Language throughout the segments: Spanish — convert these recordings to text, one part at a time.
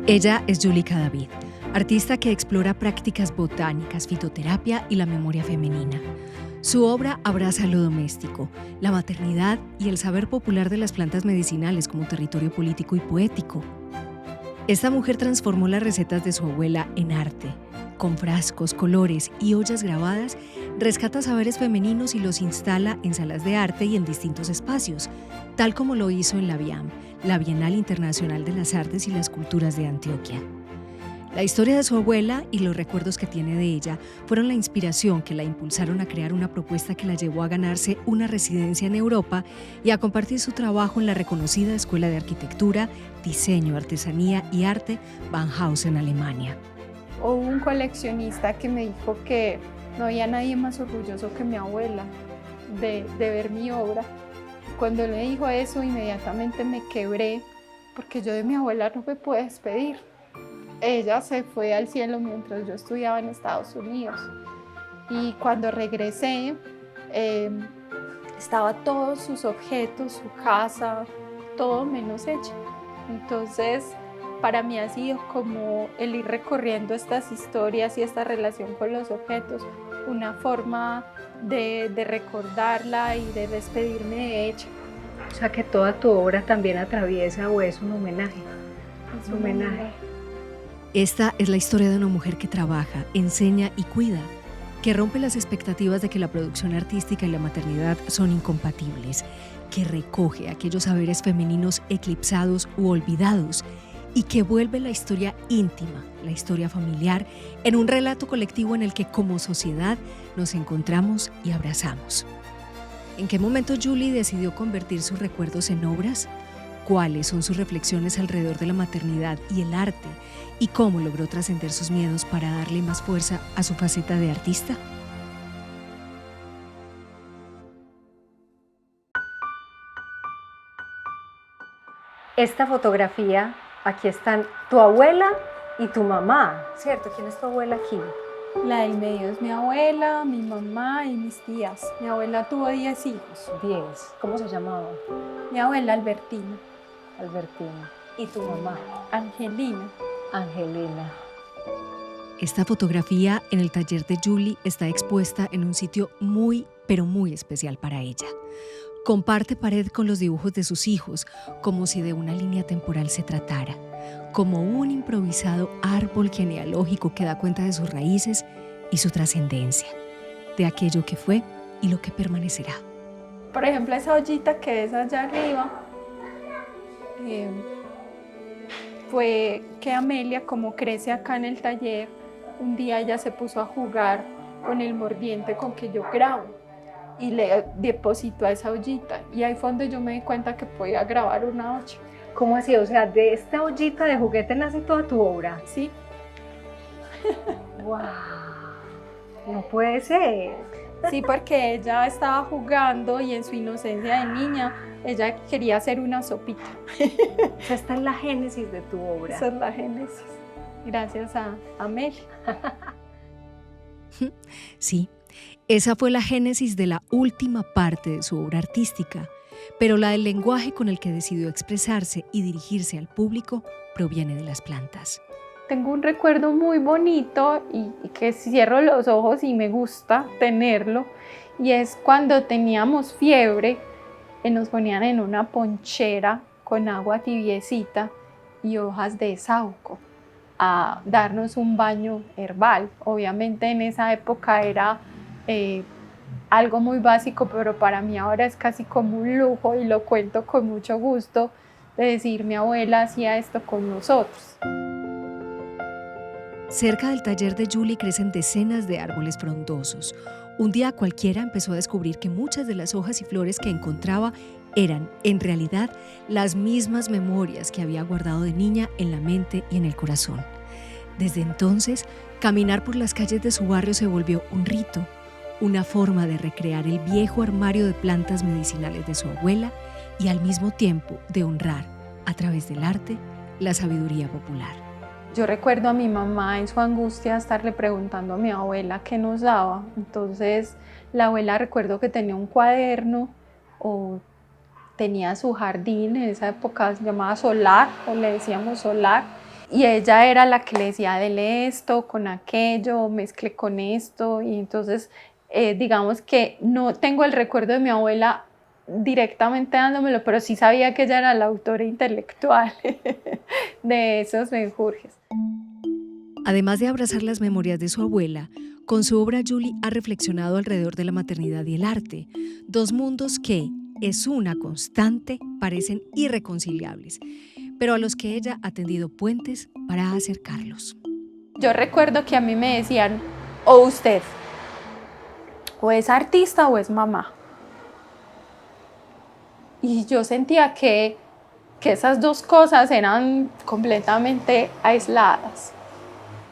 Ella es Yulika David, artista que explora prácticas botánicas, fitoterapia y la memoria femenina. Su obra abraza lo doméstico, la maternidad y el saber popular de las plantas medicinales como territorio político y poético. Esta mujer transformó las recetas de su abuela en arte. Con frascos, colores y ollas grabadas, rescata saberes femeninos y los instala en salas de arte y en distintos espacios, tal como lo hizo en la BIAM, la Bienal Internacional de las Artes y las Culturas de Antioquia. La historia de su abuela y los recuerdos que tiene de ella fueron la inspiración que la impulsaron a crear una propuesta que la llevó a ganarse una residencia en Europa y a compartir su trabajo en la reconocida Escuela de Arquitectura, Diseño, Artesanía y Arte Bauhaus en Alemania. Hubo un coleccionista que me dijo que no había nadie más orgulloso que mi abuela de ver mi obra. Cuando le dijo eso, inmediatamente me quebré, porque yo de mi abuela no me puedo despedir. Ella se fue al cielo mientras yo estudiaba en Estados Unidos. Y cuando regresé, estaba todos sus objetos, su casa, todo menos ella. Entonces, para mí ha sido como el ir recorriendo estas historias y esta relación con los objetos, una forma de recordarla y de despedirme de ella. O sea que toda tu obra también atraviesa o es un homenaje. Es un homenaje. Esta es la historia de una mujer que trabaja, enseña y cuida, que rompe las expectativas de que la producción artística y la maternidad son incompatibles, que recoge aquellos saberes femeninos eclipsados u olvidados y que vuelve la historia íntima, la historia familiar, en un relato colectivo en el que como sociedad nos encontramos y abrazamos. ¿En qué momento Julie decidió convertir sus recuerdos en obras? ¿Cuáles son sus reflexiones alrededor de la maternidad y el arte? ¿Y cómo logró trascender sus miedos para darle más fuerza a su faceta de artista? Esta fotografía, aquí están tu abuela y tu mamá, ¿cierto? ¿Quién es tu abuela aquí? La del medio es mi abuela, mi mamá y mis tías. Mi abuela tuvo 10 hijos. 10. ¿Cómo se llamaba? Mi abuela Albertina. Albertina. ¿Y tu mamá? Angelina. Angelina. Esta fotografía en el taller de Julie está expuesta en un sitio muy, pero muy especial para ella. Comparte pared con los dibujos de sus hijos, como si de una línea temporal se tratara, como un improvisado árbol genealógico que da cuenta de sus raíces y su trascendencia, de aquello que fue y lo que permanecerá. Por ejemplo, esa ollita que es allá arriba, fue que Amelia, como crece acá en el taller, un día ella se puso a jugar con el mordiente con que yo grabo y le depositó a esa ollita, y ahí fue donde yo me di cuenta que podía grabar una olla. ¿Cómo así? O sea, de esta ollita de juguete nace toda tu obra. Sí. ¡Wow! No puede ser. Sí, porque ella estaba jugando y en su inocencia de niña, ella quería hacer una sopita. O sea, esta es la génesis de tu obra. Esa es la génesis, gracias a Amelia. Sí, esa fue la génesis de la última parte de su obra artística, pero la del lenguaje con el que decidió expresarse y dirigirse al público proviene de las plantas. Tengo un recuerdo muy bonito y que cierro los ojos y me gusta tenerlo, y es cuando teníamos fiebre, nos ponían en una ponchera con agua tibiecita y hojas de saúco a darnos un baño herbal. Obviamente en esa época era algo muy básico, pero para mí ahora es casi como un lujo y lo cuento con mucho gusto, de decir mi abuela hacía esto con nosotros. Cerca del taller de Julie crecen decenas de árboles frondosos. Un día cualquiera empezó a descubrir que muchas de las hojas y flores que encontraba eran, en realidad, las mismas memorias que había guardado de niña en la mente y en el corazón. Desde entonces, caminar por las calles de su barrio se volvió un rito, una forma de recrear el viejo armario de plantas medicinales de su abuela y al mismo tiempo de honrar, a través del arte, la sabiduría popular. Yo recuerdo a mi mamá en su angustia estarle preguntando a mi abuela qué nos daba. Entonces la abuela, recuerdo que tenía un cuaderno o tenía su jardín, en esa época se llamaba solar, o le decíamos solar, Y ella era la que le decía, dele esto con aquello, mezcle con esto. Y entonces, digamos que no tengo el recuerdo de mi abuela directamente dándomelo, pero sí sabía que ella era la autora intelectual de esos menjurjes. Además de abrazar las memorias de su abuela, con su obra Julie ha reflexionado alrededor de la maternidad y el arte, dos mundos que, es una constante, parecen irreconciliables, pero a los que ella ha tendido puentes para acercarlos. Yo recuerdo que a mí me decían, o usted, o es artista o es mamá. Y yo sentía que esas dos cosas eran completamente aisladas.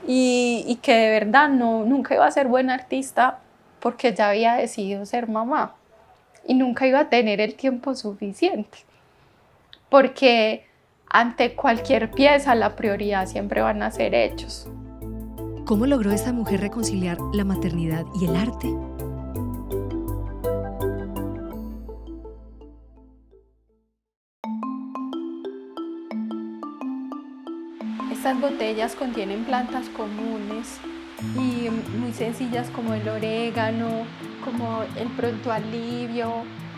Y que de verdad nunca iba a ser buena artista porque ya había decidido ser mamá. Y nunca iba a tener el tiempo suficiente. Porque ante cualquier pieza la prioridad siempre van a ser hechos. ¿Cómo logró esta mujer reconciliar la maternidad y el arte? Estas botellas contienen plantas comunes y muy sencillas como el orégano, como el pronto alivio,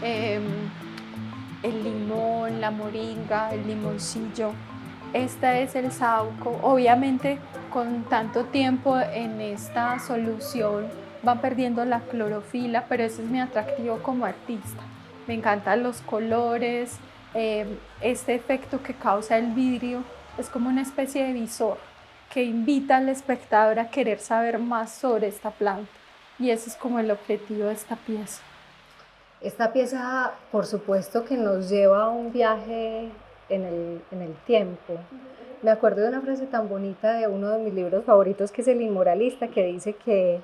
el limón, la moringa, el limoncillo. Este es el saúco. Obviamente, con tanto tiempo en esta solución van perdiendo la clorofila, pero ese es mi atractivo como artista. Me encantan los colores, este efecto que causa el vidrio. Es como una especie de visor que invita al espectador a querer saber más sobre esta planta. Y ese es como el objetivo de esta pieza. Esta pieza, por supuesto, que nos lleva a un viaje en el tiempo. Me acuerdo de una frase tan bonita de uno de mis libros favoritos, que es El Inmoralista, que dice que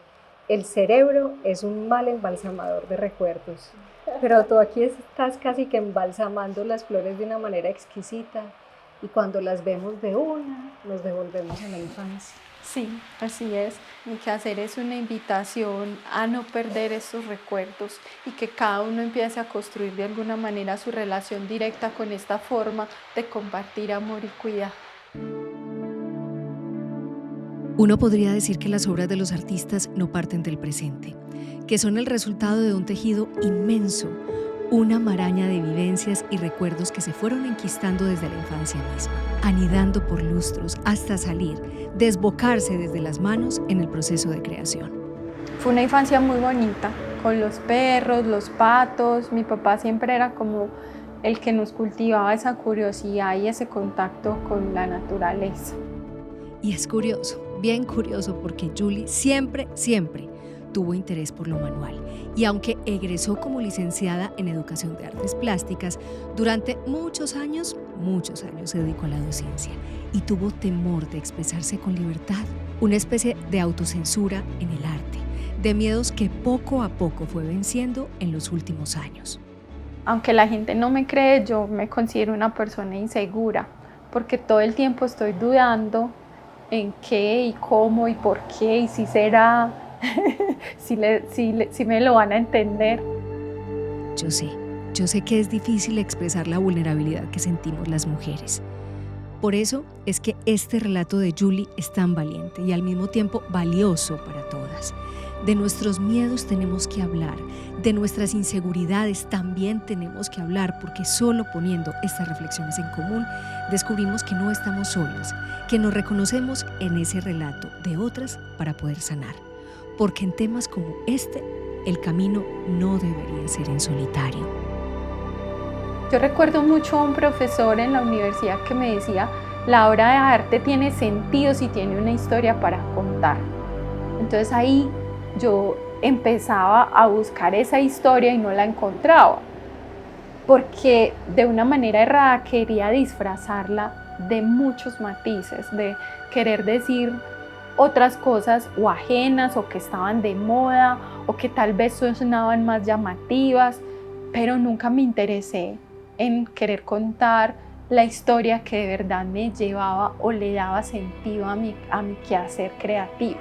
el cerebro es un mal embalsamador de recuerdos. Pero tú aquí estás casi que embalsamando las flores de una manera exquisita. Y cuando las vemos de una, nos devolvemos a la infancia. Sí, así es. Mi quehacer es una invitación a no perder estos recuerdos y que cada uno empiece a construir de alguna manera su relación directa con esta forma de compartir amor y cuidado. Uno podría decir que las obras de los artistas no parten del presente, que son el resultado de un tejido inmenso, una maraña de vivencias y recuerdos que se fueron enquistando desde la infancia misma, anidando por lustros hasta salir, desbocarse desde las manos en el proceso de creación. Fue una infancia muy bonita, con los perros, los patos. Mi papá siempre era como el que nos cultivaba esa curiosidad y ese contacto con la naturaleza. Y es curioso, bien curioso, porque Julie siempre tuvo interés por lo manual. Y aunque egresó como licenciada en Educación de Artes Plásticas, durante muchos años se dedicó a la docencia y tuvo temor de expresarse con libertad, una especie de autocensura en el arte, de miedos que poco a poco fue venciendo en los últimos años. Aunque la gente no me cree, yo me considero una persona insegura, porque todo el tiempo estoy dudando en qué y cómo y por qué y si será, si me lo van a entender. Yo sé que es difícil expresar la vulnerabilidad que sentimos las mujeres. Por eso es que este relato de Julie es tan valiente y al mismo tiempo valioso para todas. De nuestros miedos tenemos que hablar, de nuestras inseguridades también tenemos que hablar, porque solo poniendo estas reflexiones en común descubrimos que no estamos solas, que nos reconocemos en ese relato de otras para poder sanar. Porque en temas como este, el camino no debería ser en solitario. Yo recuerdo mucho a un profesor en la universidad que me decía, la obra de arte tiene sentido si tiene una historia para contar. Entonces ahí yo empezaba a buscar esa historia y no la encontraba, porque de una manera errada quería disfrazarla de muchos matices, de querer decir otras cosas o ajenas o que estaban de moda o que tal vez sonaban más llamativas, pero nunca me interesé en querer contar la historia que de verdad me llevaba o le daba sentido a mi quehacer creativo.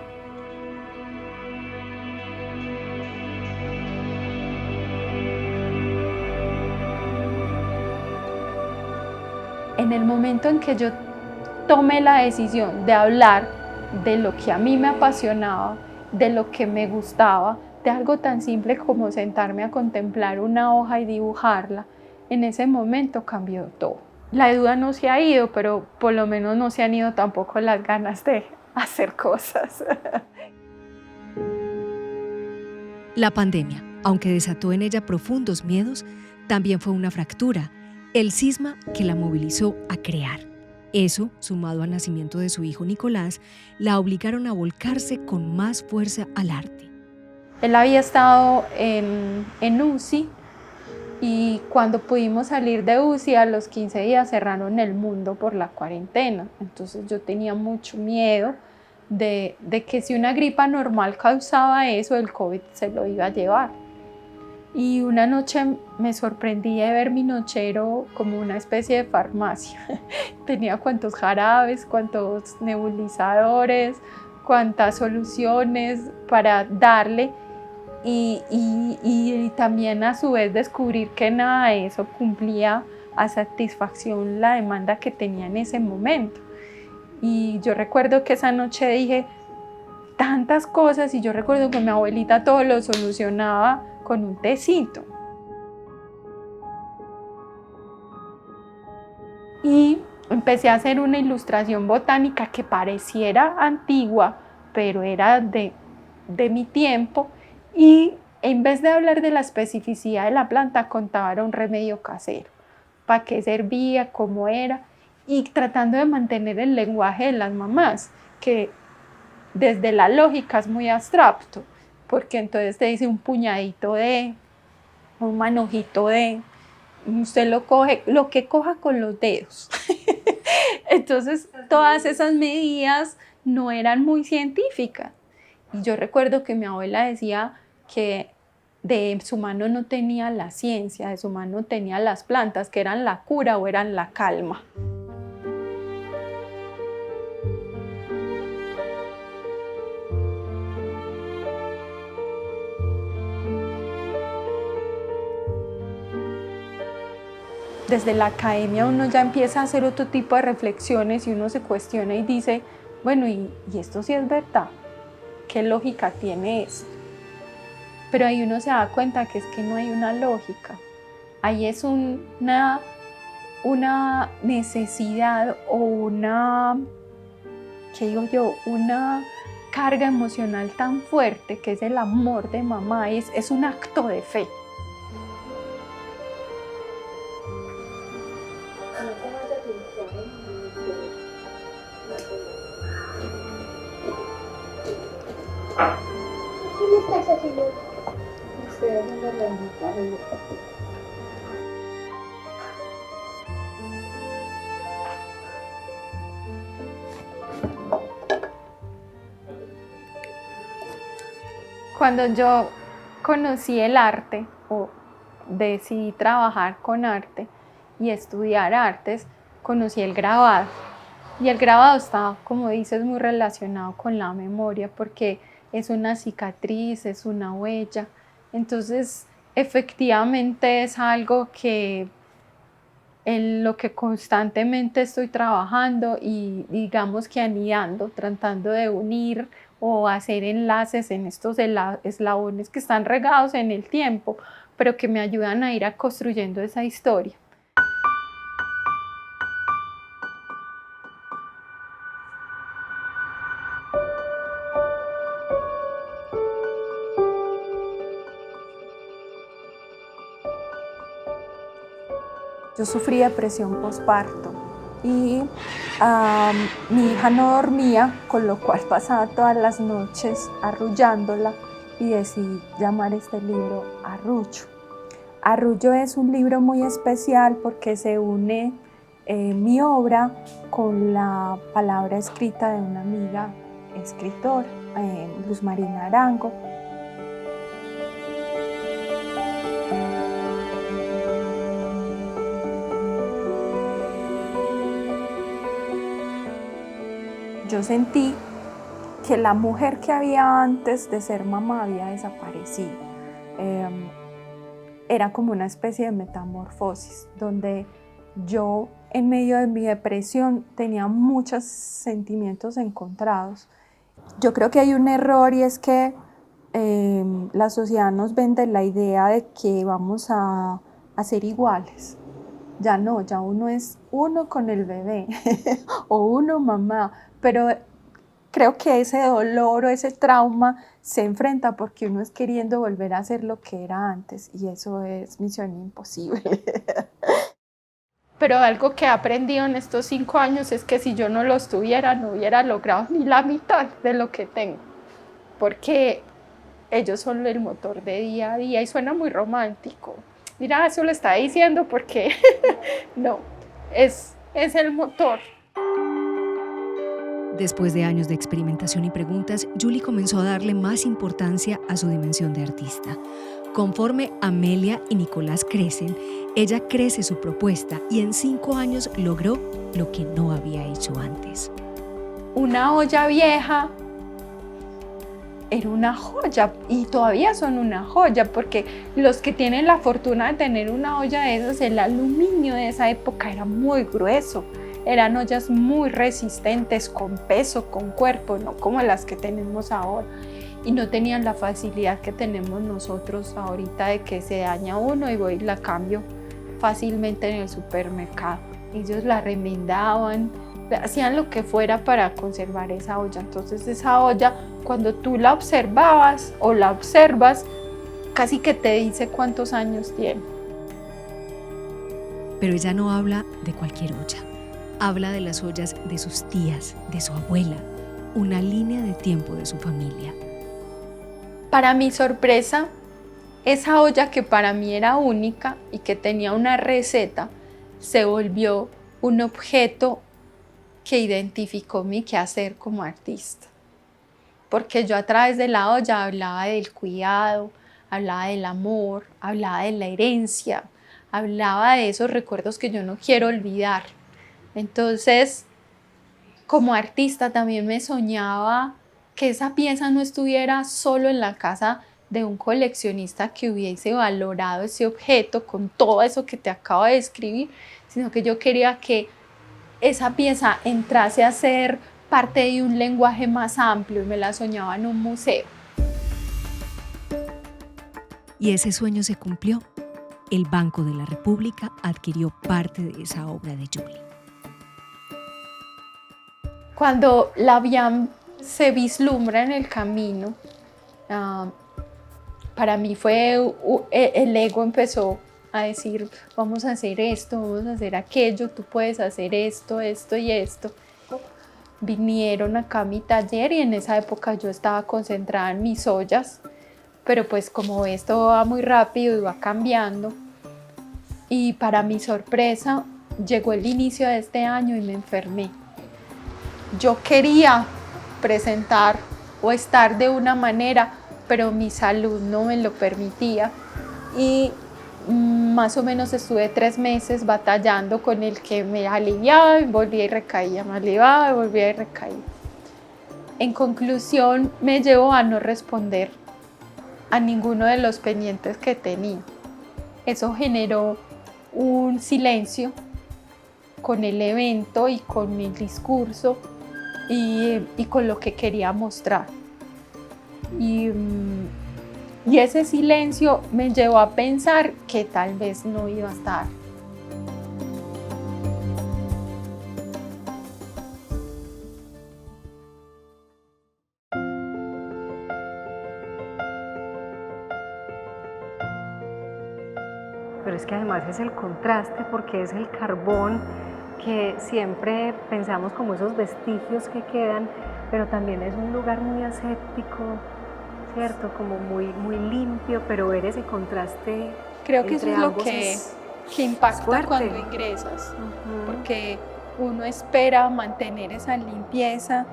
En el momento en que yo tomé la decisión de hablar de lo que a mí me apasionaba, de lo que me gustaba, de algo tan simple como sentarme a contemplar una hoja y dibujarla, en ese momento cambió todo. La duda no se ha ido, pero por lo menos no se han ido tampoco las ganas de hacer cosas. La pandemia, aunque desató en ella profundos miedos, también fue una fractura, el cisma que la movilizó a crear. Eso, sumado al nacimiento de su hijo Nicolás, la obligaron a volcarse con más fuerza al arte. Él había estado en UCI y cuando pudimos salir de UCI a los 15 días cerraron el mundo por la cuarentena. Entonces yo tenía mucho miedo de que si una gripa normal causaba eso, el COVID se lo iba a llevar. Y una noche me sorprendí de ver mi nochero como una especie de farmacia. Tenía cuantos jarabes, cuantos nebulizadores, cuantas soluciones para darle y también a su vez descubrir que nada de eso cumplía a satisfacción la demanda que tenía en ese momento. Y yo recuerdo que esa noche dije tantas cosas y yo recuerdo que mi abuelita todo lo solucionaba con un tecito. Y empecé a hacer una ilustración botánica que pareciera antigua, pero era de mi tiempo. Y en vez de hablar de la especificidad de la planta, contaba un remedio casero, para qué servía, cómo era, y tratando de mantener el lenguaje de las mamás, que desde la lógica es muy abstracto, porque entonces te dice un puñadito de, un manojito de, usted lo coge, lo que coja con los dedos. Entonces todas esas medidas no eran muy científicas. Y yo recuerdo que mi abuela decía que de su mano no tenía la ciencia, de su mano tenía las plantas, que eran la cura o eran la calma. Desde la academia uno ya empieza a hacer otro tipo de reflexiones y uno se cuestiona y dice, bueno, ¿y esto sí es verdad? ¿Qué lógica tiene esto? Pero ahí uno se da cuenta que es que no hay una lógica. Ahí es una necesidad o una carga emocional tan fuerte que es el amor de mamá, es un acto de fe. Cuando yo conocí el arte o decidí trabajar con arte y estudiar artes, conocí el grabado. Y el grabado está, como dices, muy relacionado con la memoria porque es una cicatriz, es una huella. Entonces, efectivamente es algo en lo que constantemente estoy trabajando y digamos que anidando, tratando de unir o hacer enlaces en estos eslabones que están regados en el tiempo, pero que me ayudan a ir construyendo esa historia. Yo sufrí depresión postparto y mi hija no dormía, con lo cual pasaba todas las noches arrullándola y decidí llamar este libro Arrullo. Arrullo es un libro muy especial porque se une mi obra con la palabra escrita de una amiga escritora, Luz Marina Arango. Yo sentí que la mujer que había antes de ser mamá había desaparecido. Era como una especie de metamorfosis, donde yo en medio de mi depresión tenía muchos sentimientos encontrados. Yo creo que hay un error y es que la sociedad nos vende la idea de que vamos a ser iguales. Ya no, ya uno es uno con el bebé o uno mamá, pero creo que ese dolor o ese trauma se enfrenta porque uno es queriendo volver a ser lo que era antes y eso es misión imposible. Pero algo que he aprendido en estos 5 años es que si yo no los tuviera, no hubiera logrado ni la mitad de lo que tengo, porque ellos son el motor de día a día y suena muy romántico. Mira, eso lo está diciendo porque no, es el motor. Después de años de experimentación y preguntas, Julie comenzó a darle más importancia a su dimensión de artista. Conforme Amelia y Nicolás crecen, ella crece su propuesta y en 5 años logró lo que no había hecho antes. Una olla vieja era una joya y todavía son una joya porque los que tienen la fortuna de tener una olla de esas, el aluminio de esa época era muy grueso. Eran ollas muy resistentes, con peso, con cuerpo, no como las que tenemos ahora. Y no tenían la facilidad que tenemos nosotros ahorita de que se daña uno y voy y la cambio fácilmente en el supermercado. Ellos la remendaban, hacían lo que fuera para conservar esa olla. Entonces esa olla, cuando tú la observabas o la observas, casi que te dice cuántos años tiene. Pero ella no habla de cualquier olla. Habla de las ollas de sus tías, de su abuela, una línea de tiempo de su familia. Para mi sorpresa, esa olla que para mí era única y que tenía una receta, se volvió un objeto que identificó mi quehacer como artista. Porque yo a través de la olla hablaba del cuidado, hablaba del amor, hablaba de la herencia, hablaba de esos recuerdos que yo no quiero olvidar. Entonces, como artista también me soñaba que esa pieza no estuviera solo en la casa de un coleccionista que hubiese valorado ese objeto con todo eso que te acabo de describir, sino que yo quería que esa pieza entrase a ser parte de un lenguaje más amplio y me la soñaba en un museo. Y ese sueño se cumplió. El Banco de la República adquirió parte de esa obra de Julie. Cuando la Biam se vislumbra en el camino, para mí fue, el ego empezó a decir, vamos a hacer esto, vamos a hacer aquello, tú puedes hacer esto, esto y esto. Vinieron acá a mi taller y en esa época yo estaba concentrada en mis ollas, pero pues como esto va muy rápido y va cambiando, y para mi sorpresa llegó el inicio de este año y me enfermé. Yo quería presentar o estar de una manera, pero mi salud no me lo permitía y más o menos estuve 3 meses batallando con el que me aliviaba y volvía y recaía, me aliviaba y volvía y recaía. En conclusión, me llevó a no responder a ninguno de los pendientes que tenía. Eso generó un silencio con el evento y con el discurso y con lo que quería mostrar. Y ese silencio me llevó a pensar que tal vez no iba a estar. Pero es que además es el contraste porque es el carbón que siempre pensamos como esos vestigios que quedan, pero también es un lugar muy aséptico, ¿cierto? Como muy, muy limpio, pero ver ese contraste. Creo que eso es lo que impacta fuerte cuando ingresas, porque uno espera mantener esa limpieza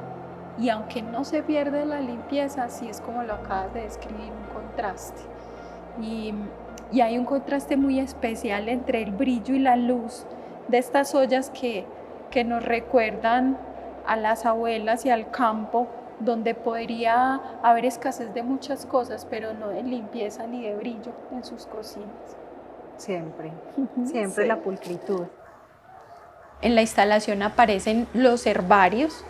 y aunque no se pierde la limpieza, sí es como lo acabas de describir, un contraste. Y hay un contraste muy especial entre el brillo y la luz de estas ollas que nos recuerdan a las abuelas y al campo, donde podría haber escasez de muchas cosas, pero no de limpieza ni de brillo en sus cocinas. Siempre Sí. la pulcritud. En la instalación aparecen los herbarios,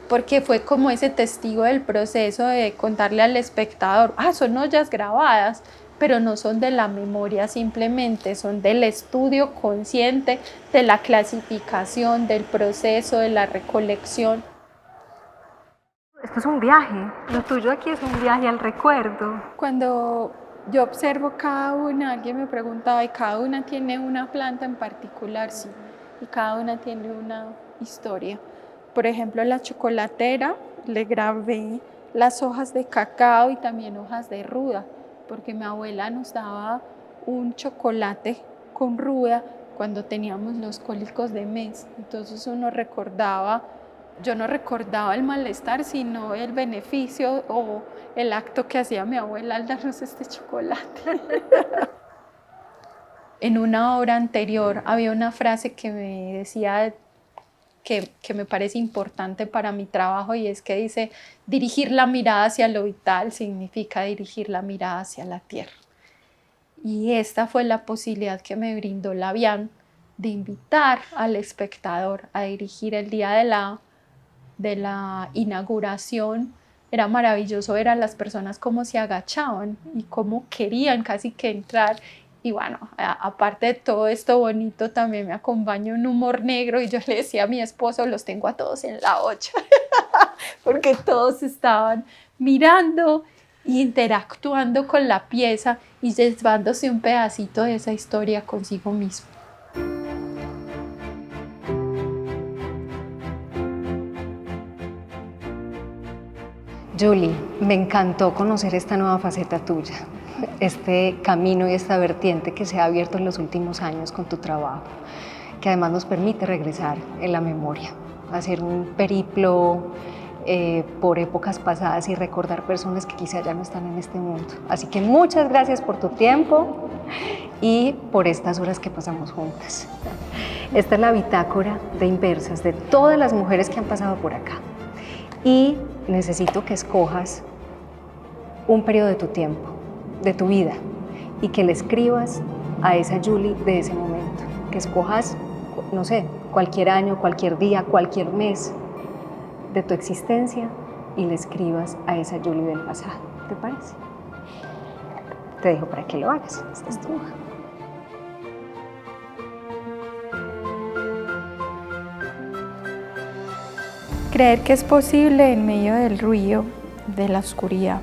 porque fue como ese testigo del proceso de contarle al espectador, son ollas grabadas, pero no son de la memoria simplemente, son del estudio consciente, de la clasificación, del proceso, de la recolección. Esto es un viaje, lo tuyo aquí es un viaje al recuerdo. Cuando yo observo cada una, alguien me preguntaba, ¿y cada una tiene una planta en particular? Sí, y cada una tiene una historia. Por ejemplo, la chocolatera, le grabé las hojas de cacao y también hojas de ruda, porque mi abuela nos daba un chocolate con ruda cuando teníamos los cólicos de mes. Entonces yo no recordaba el malestar, sino el beneficio o el acto que hacía mi abuela al darnos este chocolate. En una obra anterior había una frase que me decía que me parece importante para mi trabajo, y es que dice: dirigir la mirada hacia lo vital significa dirigir la mirada hacia la tierra. Y esta fue la posibilidad que me brindó la Bian de invitar al espectador a dirigir el día de la inauguración. Era maravilloso ver a las personas cómo se agachaban y cómo querían casi que entrar. Y bueno, aparte de todo esto bonito, también me acompaña un humor negro, y yo le decía a mi esposo, los tengo a todos en la 8, porque todos estaban mirando e interactuando con la pieza y llevándose un pedacito de esa historia consigo mismo. Julie, me encantó conocer esta nueva faceta tuya, este camino y esta vertiente que se ha abierto en los últimos años con tu trabajo, que además nos permite regresar en la memoria, hacer un periplo por épocas pasadas y recordar personas que quizá ya no están en este mundo. Así que muchas gracias por tu tiempo y por estas horas que pasamos juntas. Esta es la bitácora de Inversas de todas las mujeres que han pasado por acá. Y necesito que escojas un periodo de tu tiempo, de tu vida, y que le escribas a esa Julie de ese momento. Que escojas, no sé, cualquier año, cualquier día, cualquier mes de tu existencia y le escribas a esa Julie del pasado. ¿Te parece? Te dejo para que lo hagas. Esta es tu hoja. Creer que es posible en medio del ruido, de la oscuridad.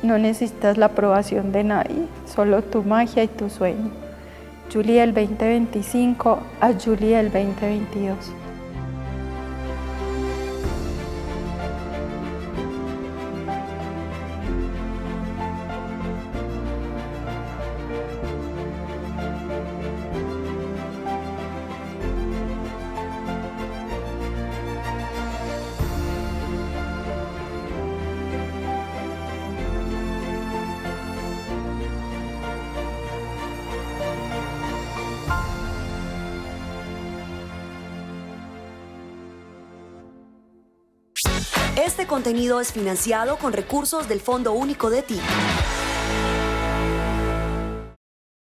No necesitas la aprobación de nadie, solo tu magia y tu sueño. Julie del 2025 a Julie del 2022. Este contenido es financiado con recursos del Fondo Único de Ti.